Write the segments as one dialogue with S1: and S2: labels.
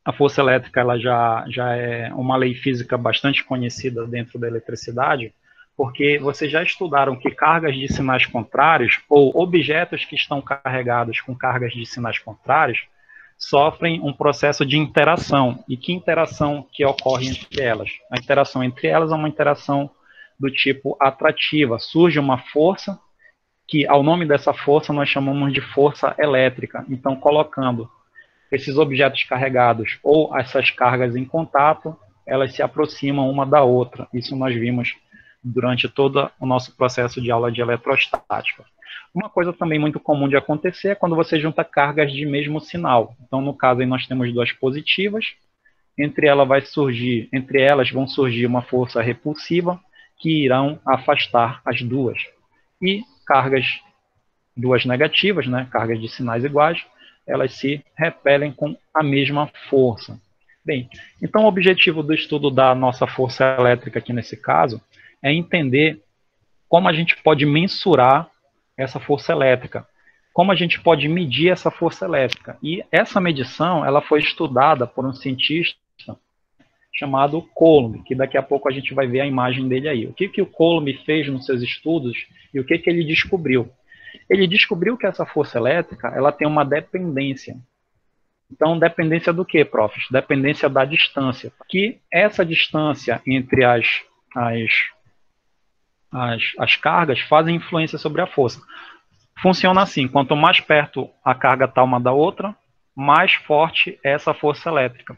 S1: A força elétrica ela já é uma lei física bastante conhecida dentro da eletricidade, porque vocês já estudaram que cargas de sinais contrários, ou objetos que estão carregados com cargas de sinais contrários, sofrem um processo de interação. E que interação que ocorre entre elas? A interação entre elas é uma interação do tipo atrativa. Surge uma força, que ao nome dessa força nós chamamos de força elétrica. Então, colocando esses objetos carregados ou essas cargas em contato, elas se aproximam uma da outra. Isso nós vimos durante todo o nosso processo de aula de eletrostática. Uma coisa também muito comum de acontecer é quando você junta cargas de mesmo sinal. Então, no caso, aí nós temos duas positivas, entre elas vão surgir uma força repulsiva que irão afastar as duas. E cargas duas negativas, né, cargas de sinais iguais, elas se repelem com a mesma força. Bem, então o objetivo do estudo da nossa força elétrica aqui nesse caso é entender como a gente pode mensurar essa força elétrica, como a gente pode medir essa força elétrica. E essa medição ela foi estudada por um cientista chamado Coulomb, que daqui a pouco a gente vai ver a imagem dele aí. O que o Coulomb fez nos seus estudos e o que ele descobriu? Ele descobriu que essa força elétrica ela tem uma dependência. Então, dependência do que, profs? Dependência da distância. Que essa distância entre as cargas fazem influência sobre a força. Funciona assim, quanto mais perto a carga está uma da outra, mais forte é essa força elétrica.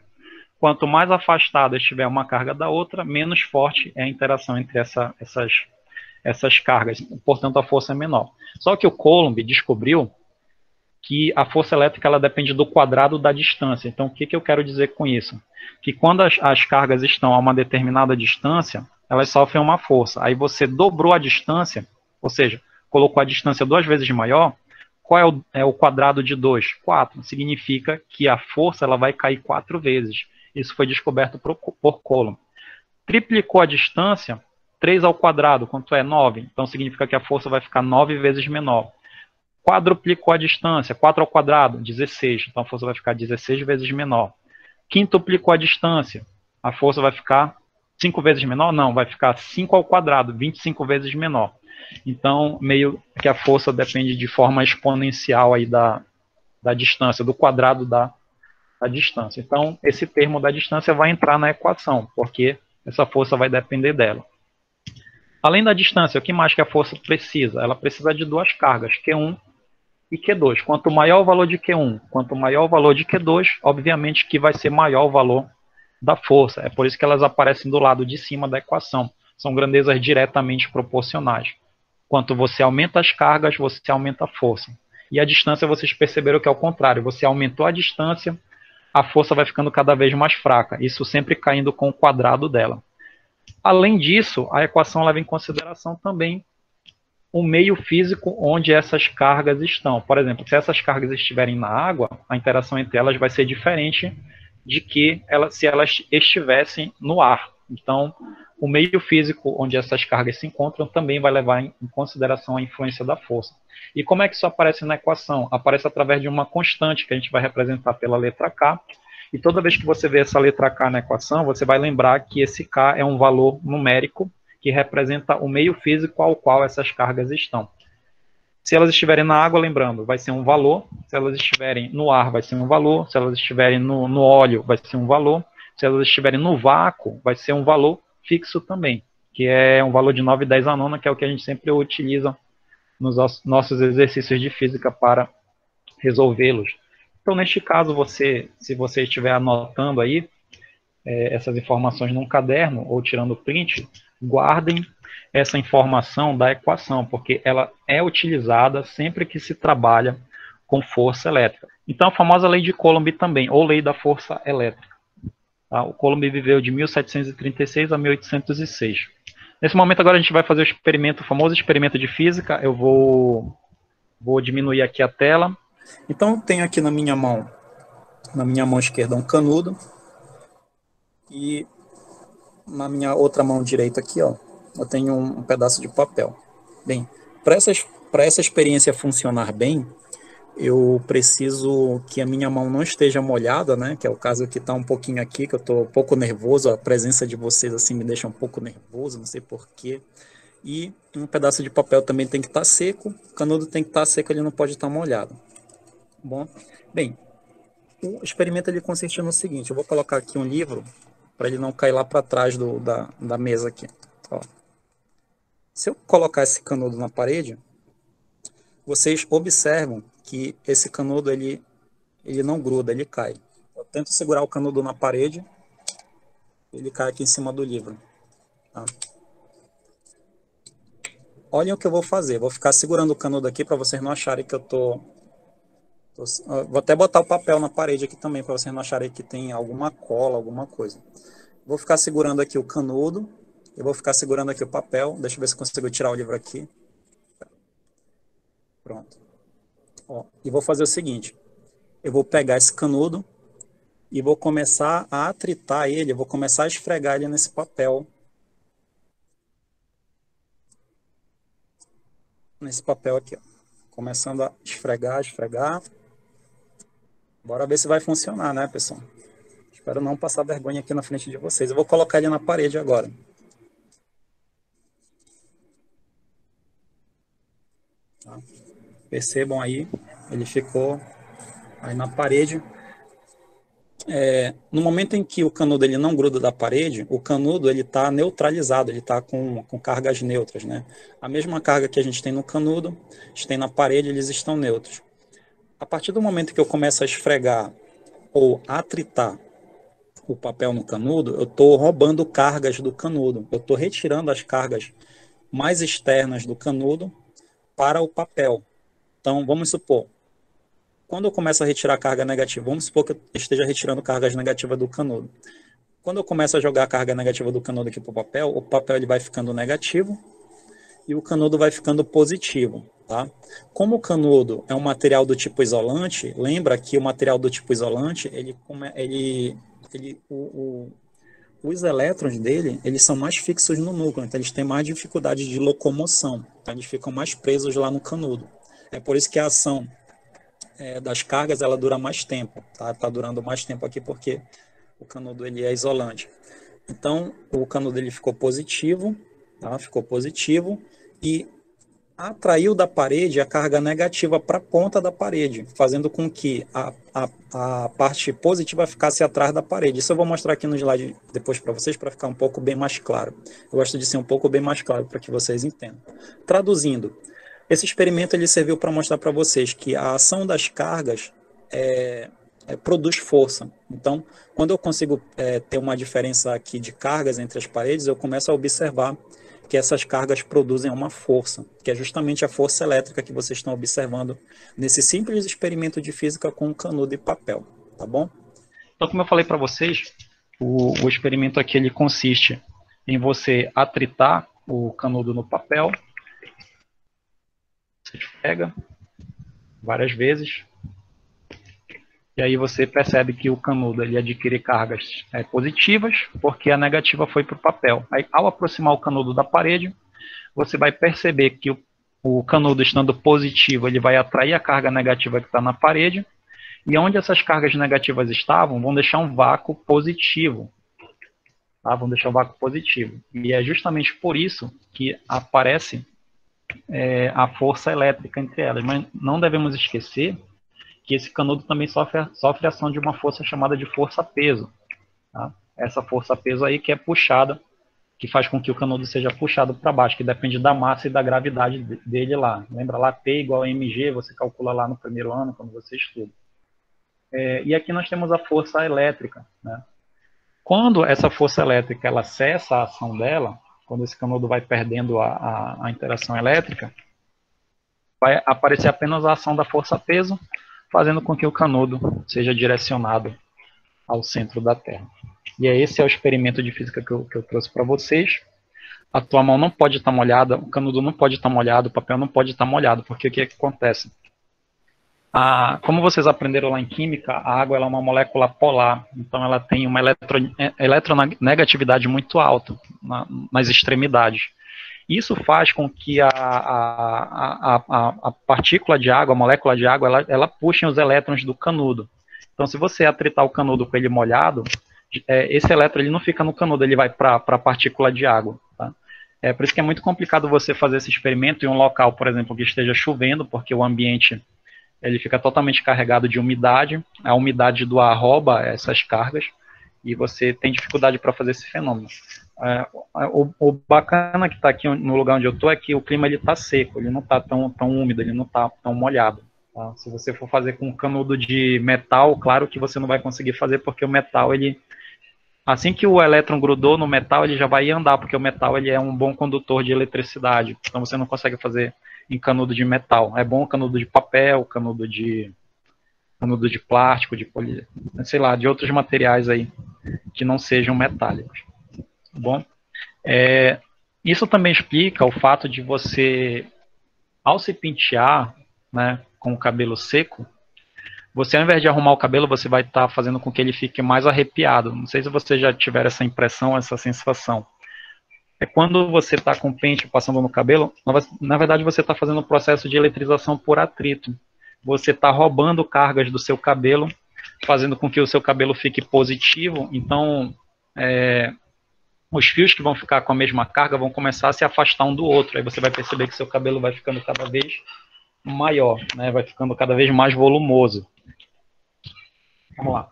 S1: Quanto mais afastada estiver uma carga da outra, menos forte é a interação entre essas cargas. Portanto, a força é menor. Só que o Coulomb descobriu que a força elétrica ela depende do quadrado da distância. Então, o que eu quero dizer com isso? Que quando as cargas estão a uma determinada distância, elas sofrem uma força. Aí você dobrou a distância, ou seja, colocou a distância duas vezes maior. Qual é o quadrado de 2? 4. Significa que a força ela vai cair 4 vezes. Isso foi descoberto por Coulomb. Triplicou a distância, 3 ao quadrado, quanto é? 9. Então, significa que a força vai ficar 9 vezes menor. Quadruplicou a distância, 4 ao quadrado, 16. Então, a força vai ficar 16 vezes menor. Quintuplicou a distância, a força vai ficar 5 vezes menor? Não, vai ficar 5 ao quadrado, 25 vezes menor. Então, meio que a força depende de forma exponencial aí da distância, do quadrado da distância. Então, esse termo da distância vai entrar na equação, porque essa força vai depender dela. Além da distância, o que mais que a força precisa? Ela precisa de duas cargas, Q1 e Q2. Quanto maior o valor de Q1, quanto maior o valor de Q2, obviamente que vai ser maior o valor da força. É por isso que elas aparecem do lado de cima da equação. São grandezas diretamente proporcionais. Quanto você aumenta as cargas, você aumenta a força. E a distância, vocês perceberam que é o contrário. Você aumentou a distância, a força vai ficando cada vez mais fraca. Isso sempre caindo com o quadrado dela. Além disso, a equação leva em consideração também o meio físico onde essas cargas estão. Por exemplo, se essas cargas estiverem na água, a interação entre elas vai ser diferente de que se elas estivessem no ar. Então, o meio físico onde essas cargas se encontram também vai levar em consideração a influência da força. E como é que isso aparece na equação? Aparece através de uma constante que a gente vai representar pela letra K. E toda vez que você vê essa letra K na equação, você vai lembrar que esse K é um valor numérico que representa o meio físico ao qual essas cargas estão. Se elas estiverem na água, lembrando, vai ser um valor. Se elas estiverem no ar, vai ser um valor. Se elas estiverem no óleo, vai ser um valor. Se elas estiverem no vácuo, vai ser um valor fixo também, que é um valor de 9 e 10 a nona, que é o que a gente sempre utiliza nos nossos exercícios de física para resolvê-los. Então, neste caso, se você estiver anotando aí essas informações num caderno ou tirando print, guardem essa informação da equação, porque ela é utilizada sempre que se trabalha com força elétrica. Então, a famosa lei de Coulomb também, ou lei da força elétrica. Tá? O Coulomb viveu de 1736 a 1806. Nesse momento, agora a gente vai fazer o famoso experimento de física. Eu vou diminuir aqui a tela. Então, eu tenho aqui na minha mão esquerda, um canudo. E na minha outra mão direita aqui, ó, eu tenho um pedaço de papel. Bem, para essa experiência funcionar bem,
S2: eu preciso que a minha mão não esteja molhada, né? Que é o caso que está um pouquinho aqui, que eu estou um pouco nervoso. A presença de vocês assim me deixa um pouco nervoso, não sei por quê. E um pedaço de papel também tem que estar seco. O canudo tem que estar seco, ele não pode estar molhado. Bom, bem, o experimento ele consiste no seguinte: eu vou colocar aqui um livro para ele não cair lá para trás da mesa aqui. Ó. Se eu colocar esse canudo na parede, vocês observam que esse canudo ele não gruda, ele cai. Eu tento segurar o canudo na parede, ele cai aqui em cima do livro. Tá? Olhem o que eu vou fazer. Vou ficar segurando o canudo aqui para vocês não acharem que eu vou até botar o papel na parede aqui também para vocês não acharem que tem alguma cola, alguma coisa. Vou ficar segurando aqui o canudo. Eu vou ficar segurando aqui o papel. Deixa eu ver se eu consigo tirar o livro aqui. Pronto. Ó, e vou fazer o seguinte. Eu vou pegar esse canudo e vou começar a atritar ele, vou começar a esfregar ele nesse papel. Nesse papel aqui, ó. Começando a esfregar, esfregar. Bora ver se vai funcionar, né, pessoal? Espero não passar vergonha aqui na frente de vocês. Eu vou colocar ele na parede agora. Tá? Percebam aí, ele ficou aí na parede. No momento em que o canudo ele não gruda da parede, o canudo ele está neutralizado, ele está com cargas neutras, né? A mesma carga que a gente tem no canudo, a gente tem na parede, eles estão neutros. A partir do momento que eu começo a esfregar ou atritar o papel no canudo, eu estou roubando cargas do canudo, eu estou retirando as cargas mais externas do canudo para o papel. Então, vamos supor, quando eu começo a retirar carga negativa, vamos supor que eu esteja retirando cargas negativas do canudo. Quando eu começo a jogar a carga negativa do canudo aqui para o papel ele vai ficando negativo e o canudo vai ficando positivo. Tá? Como o canudo é um material do tipo isolante, lembra que o material do tipo isolante, os elétrons dele, eles são mais fixos no núcleo, então eles têm mais dificuldade de locomoção, então eles ficam mais presos lá no canudo. É por isso que a ação das cargas ela dura mais tempo, tá durando mais tempo aqui porque o canudo ele é isolante. Então o canudo ele ficou positivo, tá? Ficou positivo e atraiu da parede a carga negativa para a ponta da parede, fazendo com que a parte positiva ficasse atrás da parede. Isso eu vou mostrar aqui no slide depois para vocês, para ficar um pouco bem mais claro. Eu gosto de ser um pouco bem mais claro para que vocês entendam. Traduzindo, esse experimento ele serviu para mostrar para vocês que a ação das cargas produz força. Então, quando eu consigo ter uma diferença aqui de cargas entre as paredes, eu começo a observar que essas cargas produzem uma força, que é justamente a força elétrica que vocês estão observando nesse simples experimento de física com canudo e papel, tá bom?
S1: Então, como eu falei para vocês, o experimento aqui ele consiste em você atritar o canudo no papel, você esfrega várias vezes, e aí você percebe que o canudo ele adquire cargas positivas, porque a negativa foi para o papel. Aí, ao aproximar o canudo da parede, você vai perceber que o canudo estando positivo, ele vai atrair a carga negativa que está na parede, e onde essas cargas negativas estavam, vão deixar um vácuo positivo. Tá? Vão deixar um vácuo positivo. E é justamente por isso que aparece a força elétrica entre elas. Mas não devemos esquecer que esse canudo também sofre ação de uma força chamada de força-peso. Tá? Essa força-peso aí que é puxada, que faz com que o canudo seja puxado para baixo, que depende da massa e da gravidade dele lá. Lembra lá, P igual a mg, você calcula lá no primeiro ano, quando você estuda. E aqui nós temos a força elétrica. Né? Quando essa força elétrica ela cessa a ação dela, quando esse canudo vai perdendo a interação elétrica, vai aparecer apenas a ação da força-peso, fazendo com que o canudo seja direcionado ao centro da Terra. E esse é o experimento de física que eu trouxe para vocês. A tua mão não pode estar molhada, o canudo não pode estar molhado, o papel não pode estar molhado, porque o que acontece? Como vocês aprenderam lá em química, a água ela é uma molécula polar, então ela tem uma eletronegatividade muito alta nas extremidades. Isso faz com que a partícula de água, a molécula de água, ela puxe os elétrons do canudo. Então, se você atritar o canudo com ele molhado, esse elétron ele não fica no canudo, ele vai para a partícula de água. Tá? Por isso que é muito complicado você fazer esse experimento em um local, por exemplo, que esteja chovendo, porque o ambiente ele fica totalmente carregado de umidade, a umidade do ar rouba essas cargas, e você tem dificuldade para fazer esse fenômeno. O bacana que está aqui no lugar onde eu estou é que o clima está seco, ele não está tão úmido, ele não está tão molhado. Tá? Se você for fazer com canudo de metal, claro que você não vai conseguir fazer, porque o metal, ele, assim que o elétron grudou no metal, ele já vai andar, porque o metal ele é um bom condutor de eletricidade, então você não consegue fazer em canudo de metal. É bom canudo de papel, canudo de plástico, de sei lá, de outros materiais aí que não sejam metálicos. Bom, isso também explica o fato de você, ao se pentear, né, com o cabelo seco, você, ao invés de arrumar o cabelo, você vai estar fazendo com que ele fique mais arrepiado. Não sei se você já tiver essa impressão, essa sensação. Quando você está com o pente passando no cabelo, na verdade você está fazendo um processo de eletrização por atrito. Você está roubando cargas do seu cabelo, fazendo com que o seu cabelo fique positivo. Então, os fios que vão ficar com a mesma carga vão começar a se afastar um do outro. Aí você vai perceber que seu cabelo vai ficando cada vez maior, né? Vai ficando cada vez mais volumoso. Vamos lá.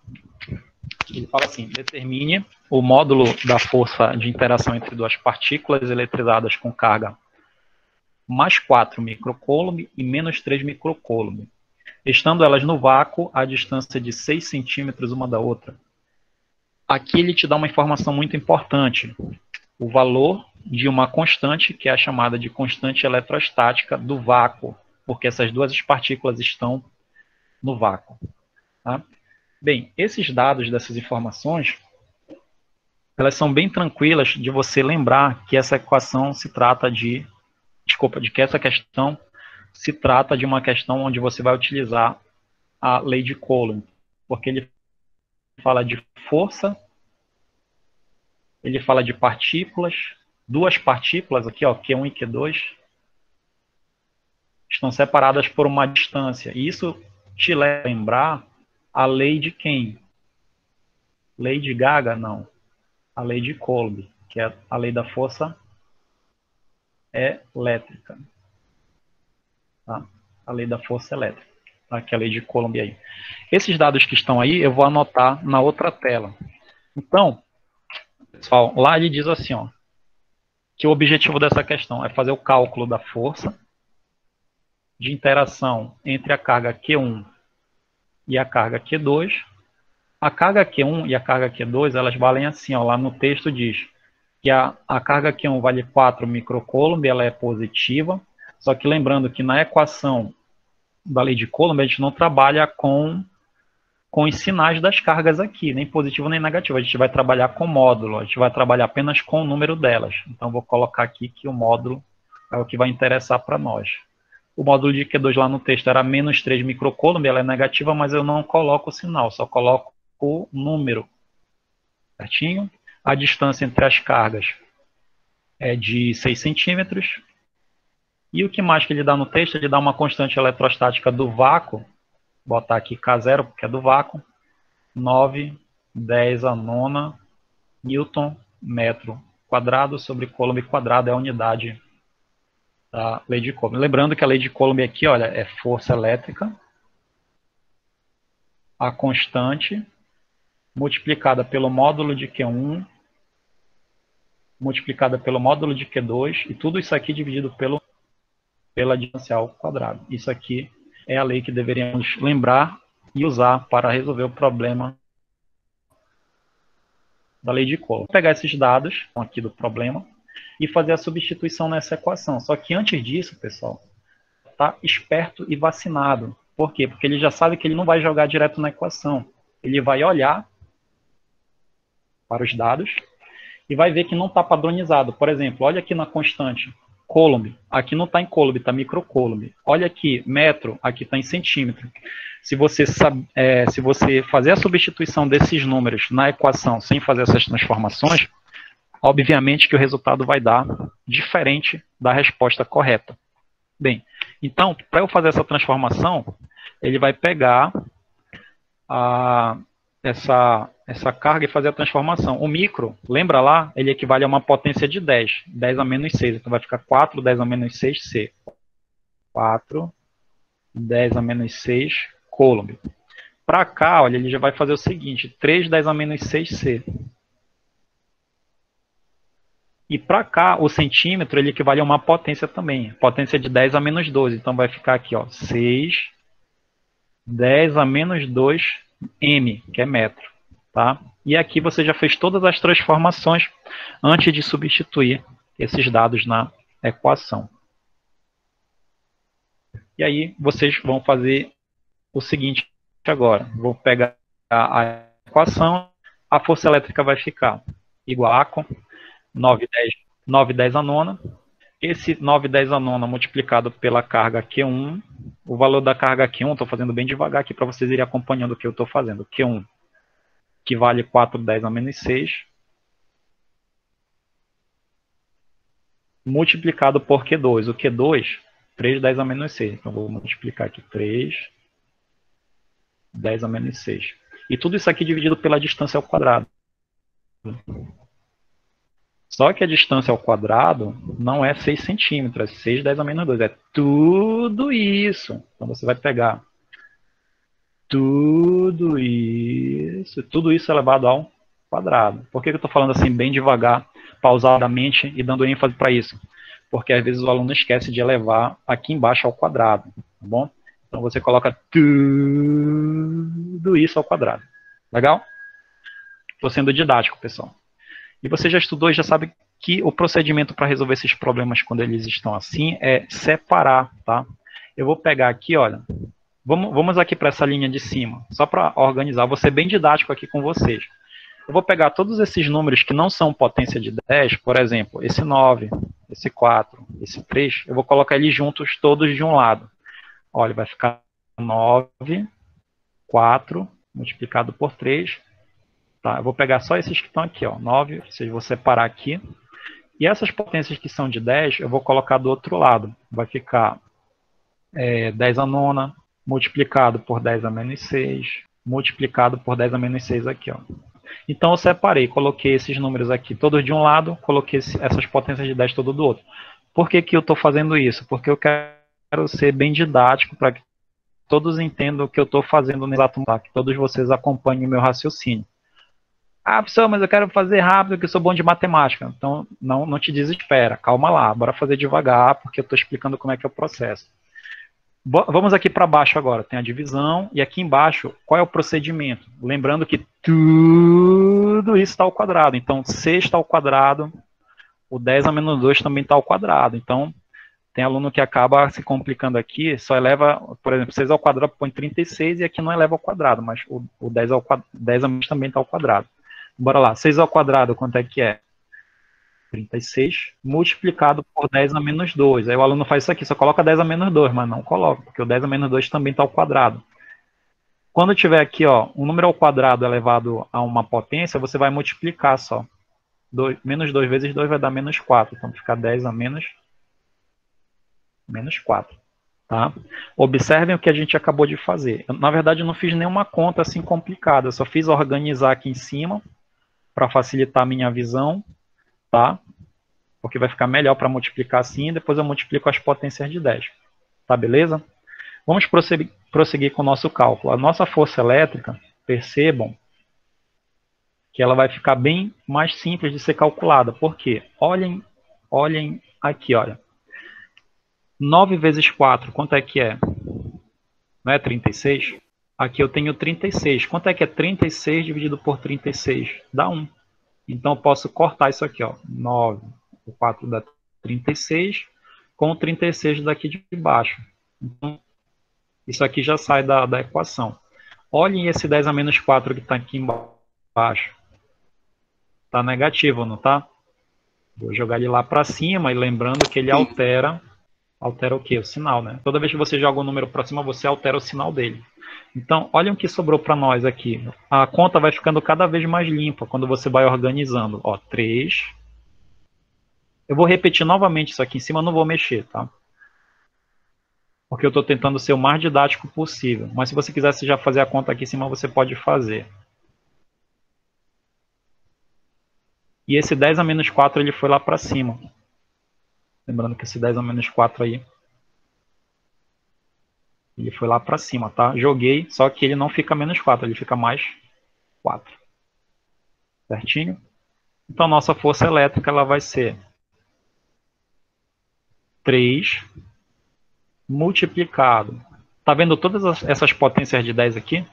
S1: Ele fala assim: determine o módulo da força de interação entre duas partículas eletrizadas com carga mais 4 microcoulomb e menos 3 microcoulomb, estando elas no vácuo a distância de 6 centímetros uma da outra. Aqui ele te dá uma informação muito importante: o valor de uma constante, que é a chamada de constante eletrostática do vácuo, porque essas duas partículas estão no vácuo. Tá? Bem, esses dados dessas informações, elas são bem tranquilas de você lembrar que essa equação se trata de, de que essa questão se trata de uma questão onde você vai utilizar a lei de Coulomb, porque ele fala de força, ele fala de partículas, duas partículas aqui, ó, Q1 e Q2, estão separadas por uma distância. E isso te leva a lembrar a lei de quem? Lei de Gaga? Não. A lei de Coulomb, que é a lei da força elétrica. Tá? A lei da força elétrica. Tá? Que é a lei de Coulomb aí. Esses dados que estão aí, eu vou anotar na outra tela. Então, pessoal, lá ele diz assim, ó, que o objetivo dessa questão é fazer o cálculo da força de interação entre a carga Q1 e a carga Q2. A carga Q1 e a carga Q2, elas valem assim, ó, lá no texto diz que a carga Q1 vale 4 microcoulomb, ela é positiva, só que lembrando que na equação da lei de Coulomb a gente não trabalha com os sinais das cargas aqui, nem positivo nem negativo, a gente vai trabalhar com módulo, a gente vai trabalhar apenas com o número delas. Então vou colocar aqui que o módulo é o que vai interessar para nós. O módulo de Q2 lá no texto era menos 3 microcoulomb, ela é negativa, mas eu não coloco o sinal, só coloco o número, certinho? A distância entre as cargas é de 6 centímetros. E o que mais que ele dá no texto? Ele dá uma constante eletrostática do vácuo, vou botar aqui K0, porque é do vácuo, 9/10 a nona Newton metro quadrado sobre Coulomb quadrado, é a unidade da lei de Coulomb. Lembrando que a lei de Coulomb aqui, olha, é força elétrica, a constante, multiplicada pelo módulo de Q1, multiplicada pelo módulo de Q2, e tudo isso aqui dividido pela distância ao quadrado. Isso aqui é a lei que deveríamos lembrar e usar para resolver o problema da lei de Coulomb. Vou pegar esses dados aqui do problema e fazer a substituição nessa equação. Só que antes disso, pessoal, tá esperto e vacinado. Por quê? Porque ele já sabe que ele não vai jogar direto na equação. Ele vai olhar para os dados e vai ver que não está padronizado. Por exemplo, olha aqui na constante Coulomb, aqui não está em Coulomb, está microcoulomb. Olha aqui, metro, aqui está em centímetro. Se você fazer a substituição desses números na equação sem fazer essas transformações, obviamente que o resultado vai dar diferente da resposta correta. Bem, então, para eu fazer essa transformação, ele vai pegar essa carga e fazer a transformação. O micro, lembra lá, ele equivale a uma potência de 10, 10 a menos 6. Então vai ficar 4, 10 a menos 6, C. 4, 10 a menos 6, Coulomb. Para cá, olha, ele já vai fazer o seguinte, 3, 10 a menos 6, C. E para cá, o centímetro, ele equivale a uma potência também. Potência de 10 a menos 12. Então vai ficar aqui, ó, 6, 10 a menos 2, M, que é metro. Tá? E aqui você já fez todas as transformações antes de substituir esses dados na equação. E aí vocês vão fazer o seguinte agora. Vou pegar a equação, a força elétrica vai ficar igual a 9, 10 a nona. Esse 9, 10 a nona multiplicado pela carga Q1. O valor da carga Q1, estou fazendo bem devagar aqui para vocês irem acompanhando o que eu estou fazendo. Q1 que vale 4, 10 a menos 6, multiplicado por Q2. O Q2, 3, 10 a menos 6. Então, vou multiplicar aqui 3, 10 a menos 6. E tudo isso aqui dividido pela distância ao quadrado. Só que a distância ao quadrado não é 6 centímetros, é 6, 10 a menos 2. É tudo isso. Então, você vai pegar tudo isso elevado ao quadrado. Por que eu estou falando assim bem devagar, pausadamente e dando ênfase para isso? Porque às vezes o aluno esquece de elevar aqui embaixo ao quadrado, tá bom? Então você coloca tudo isso ao quadrado. Legal? Estou sendo didático, pessoal. E você já estudou e já sabe que o procedimento para resolver esses problemas quando eles estão assim é separar, tá? Eu vou pegar aqui, olha, vamos aqui para essa linha de cima, só para organizar, vou ser bem didático aqui com vocês. Eu vou pegar todos esses números que não são potência de 10, por exemplo, esse 9, esse 4, esse 3, eu vou colocar eles juntos todos de um lado. Olha, vai ficar 9, 4, multiplicado por 3. Tá, eu vou pegar só esses que estão aqui, ó, 9, ou seja, vou separar aqui. E essas potências que são de 10, eu vou colocar do outro lado. Vai ficar 10 a nona, multiplicado por 10 a menos 6, multiplicado por 10 a menos 6 aqui, ó. Então eu separei, coloquei esses números aqui todos de um lado, coloquei essas potências de 10 todo do outro. Por que que eu estou fazendo isso? Porque eu quero ser bem didático para que todos entendam o que eu estou fazendo no exato momento, que todos vocês acompanhem o meu raciocínio. Ah, professor, mas eu quero fazer rápido, que eu sou bom de matemática. Então não te desespera, calma lá, bora fazer devagar, porque eu estou explicando como é que é o processo. Vamos aqui para baixo agora, tem a divisão, e aqui embaixo, qual é o procedimento? Lembrando que tudo isso está ao quadrado, então 6 está ao quadrado, o 10 a menos 2 também está ao quadrado, então tem aluno que acaba se complicando aqui, só eleva, por exemplo, 6 ao quadrado põe 36 e aqui não eleva ao quadrado, mas o 10 a menos também está ao quadrado. Bora lá, 6 ao quadrado, quanto é que é? 36 multiplicado por 10 a menos 2. Aí o aluno faz isso aqui, só coloca 10 a menos 2, mas não coloca, porque o 10 a menos 2 também está ao quadrado. Quando tiver aqui, ó, um número ao quadrado elevado a uma potência, você vai multiplicar só. Menos 2 vezes 2 vai dar menos 4. Então fica 10 a menos 4. Tá? Observem o que a gente acabou de fazer. Na verdade, eu não fiz nenhuma conta assim complicada. Eu só fiz organizar aqui em cima para facilitar a minha visão. Tá? Porque vai ficar melhor para multiplicar assim, e depois eu multiplico as potências de 10. Tá, beleza? Vamos prosseguir com o nosso cálculo. A nossa força elétrica, percebam que ela vai ficar bem mais simples de ser calculada. Por quê? Olhem aqui, olha. 9 vezes 4, quanto é que é? Não é 36? Aqui eu tenho 36. Quanto é que é 36 dividido por 36? Dá 1. Então, eu posso cortar isso aqui, ó. 9, o 4 dá 36, com o 36 daqui de baixo. Então, isso aqui já sai da equação. Olhem esse 10 a menos 4 que está aqui embaixo. Está negativo, não está? Vou jogar ele lá para cima e lembrando que ele altera o quê? O sinal, né? Toda vez que você joga um número para cima, você altera o sinal dele. Então, olhem o que sobrou para nós aqui. A conta vai ficando cada vez mais limpa quando você vai organizando. Ó, 3, Eu vou repetir novamente isso aqui em cima, não vou mexer, tá? Porque eu estou tentando ser o mais didático possível. Mas se você quisesse já fazer a conta aqui em cima, você pode fazer. E esse 10 a menos 4, ele foi lá para cima. Lembrando que esse 10 a menos 4 aí, ele foi lá para cima, tá? Joguei, só que ele não fica menos 4, ele fica mais 4. Certinho? Então, nossa força elétrica ela vai ser 3 multiplicado. Tá vendo todas essas potências de 10 aqui? O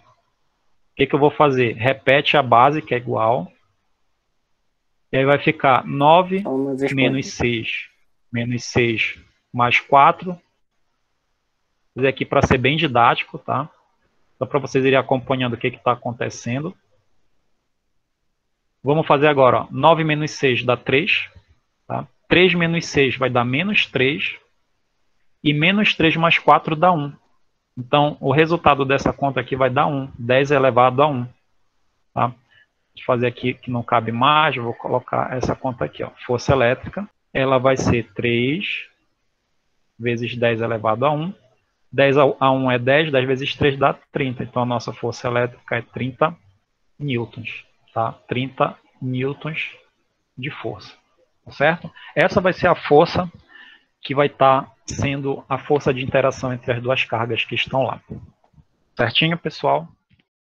S1: que eu vou fazer? Repete a base, que é igual. E aí vai ficar 9 menos 6. Menos 6 mais 4. Vou fazer aqui para ser bem didático, tá? Só para vocês irem acompanhando o que está acontecendo. Vamos fazer agora, ó. 9 menos 6 dá 3. Tá? 3 menos 6 vai dar menos 3. E menos 3 mais 4 dá 1. Então, o resultado dessa conta aqui vai dar 1. 10 elevado a 1. Tá? Vou fazer aqui que não cabe mais, eu vou colocar essa conta aqui. Ó. Força elétrica, ela vai ser 3 vezes 10 elevado a 1. 10 a 1 é 10, 10 vezes 3 dá 30. Então, a nossa força elétrica é 30 newtons. Tá? 30 newtons de força. Tá certo? Essa vai ser a força que vai estar sendo a força de interação entre as duas cargas que estão lá. Certinho, pessoal?